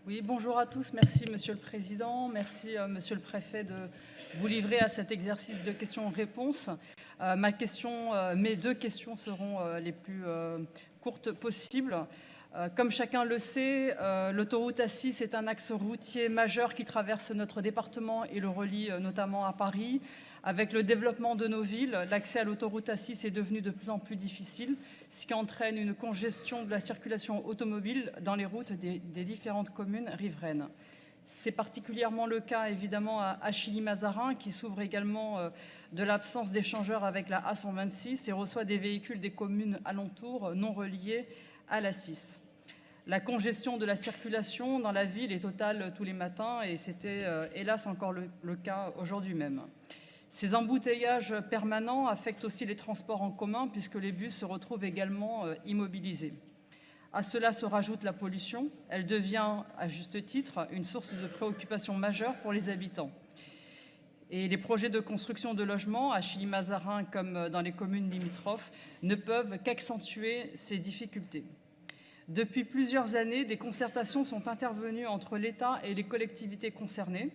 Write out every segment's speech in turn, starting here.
Oui, bonjour à tous. Merci, Monsieur le Président. Merci, Monsieur le Préfet, de vous livrer à cet exercice de questions-réponses. Mes deux questions seront les plus courtes possibles. Comme chacun le sait, l'autoroute A6 est un axe routier majeur qui traverse notre département et le relie notamment à Paris. Avec le développement de nos villes, l'accès à l'autoroute A6 est devenu de plus en plus difficile, ce qui entraîne une congestion de la circulation automobile dans les routes des différentes communes riveraines. C'est particulièrement le cas évidemment à Achilly-Mazarin, qui souffre également de l'absence d'échangeurs avec la A126 et reçoit des véhicules des communes alentours non reliées à l'A6. La congestion de la circulation dans la ville est totale tous les matins et c'était hélas encore le cas aujourd'hui même. Ces embouteillages permanents affectent aussi les transports en commun puisque les bus se retrouvent également immobilisés. À cela se rajoute la pollution. Elle devient, à juste titre, une source de préoccupation majeure pour les habitants. Et les projets de construction de logements, à Achilly-Mazarin comme dans les communes limitrophes, ne peuvent qu'accentuer ces difficultés. Depuis plusieurs années, des concertations sont intervenues entre l'État et les collectivités concernées.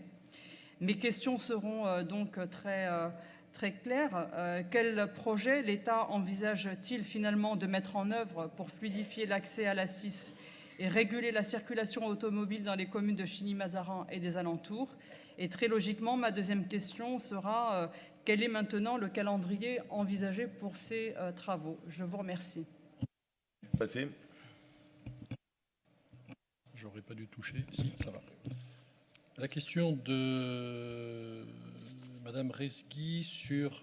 Mes questions seront donc très claires. Quel projet l'État envisage-t-il finalement de mettre en œuvre pour fluidifier l'accès à l'A6 et réguler la circulation automobile dans les communes de Chilly-Mazarin et des alentours? Et très logiquement, ma deuxième question sera quel est maintenant le calendrier envisagé pour ces travaux? Je vous remercie. Préfet. J'aurais pas dû toucher. Si, ça va. La question de Madame Rezgui sur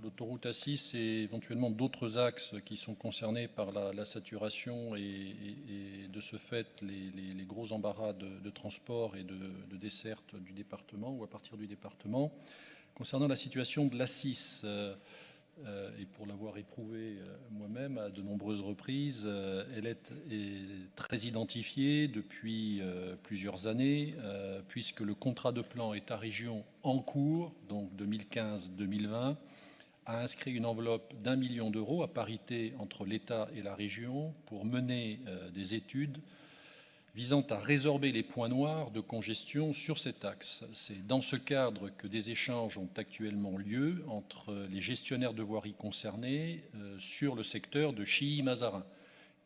l'autoroute A6 et éventuellement d'autres axes qui sont concernés par la saturation et de ce fait les gros embarras de transport et de desserte du département ou à partir du département. Concernant la situation de l'A6, et pour l'avoir éprouvé moi-même à de nombreuses reprises, elle est très identifiée depuis plusieurs années, puisque le contrat de plan État-région en cours, donc 2015-2020, a inscrit une enveloppe d'1 million d'euros à parité entre l'État et la région pour mener des études visant à résorber les points noirs de congestion sur cet axe. C'est dans ce cadre que des échanges ont actuellement lieu entre les gestionnaires de voirie concernés sur le secteur de Chilly-Mazarin.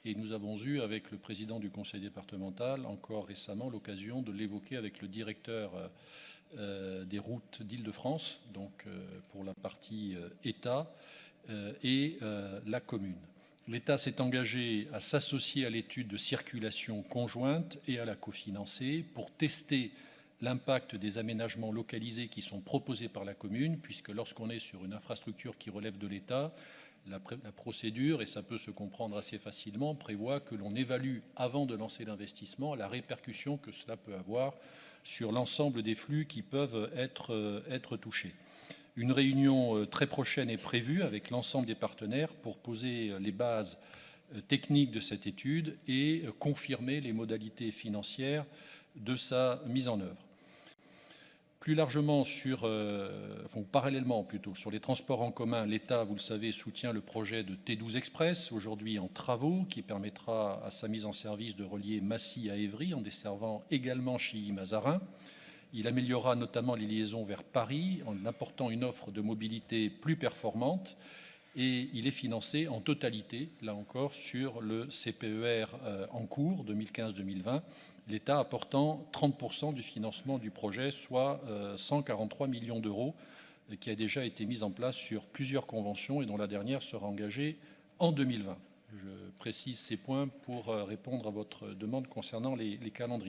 Et nous avons eu avec le président du conseil départemental encore récemment l'occasion de l'évoquer avec le directeur des routes d'Île-de-France, donc pour la partie État et la commune. L'État s'est engagé à s'associer à l'étude de circulation conjointe et à la cofinancer pour tester l'impact des aménagements localisés qui sont proposés par la commune, puisque lorsqu'on est sur une infrastructure qui relève de l'État, la procédure, et ça peut se comprendre assez facilement, prévoit que l'on évalue avant de lancer l'investissement la répercussion que cela peut avoir sur l'ensemble des flux qui peuvent être touchés. Une réunion très prochaine est prévue avec l'ensemble des partenaires pour poser les bases techniques de cette étude et confirmer les modalités financières de sa mise en œuvre. Plus largement, parallèlement plutôt, sur les transports en commun, l'État, vous le savez, soutient le projet de T12 Express, aujourd'hui en travaux, qui permettra à sa mise en service de relier Massy à Évry en desservant également Chilly-Mazarin. Il améliorera notamment les liaisons vers Paris en apportant une offre de mobilité plus performante et il est financé en totalité, là encore, sur le CPER en cours 2015-2020, l'État apportant 30% du financement du projet, soit 143 millions d'euros, qui a déjà été mise en place sur plusieurs conventions et dont la dernière sera engagée en 2020. Je précise ces points pour répondre à votre demande concernant les calendriers.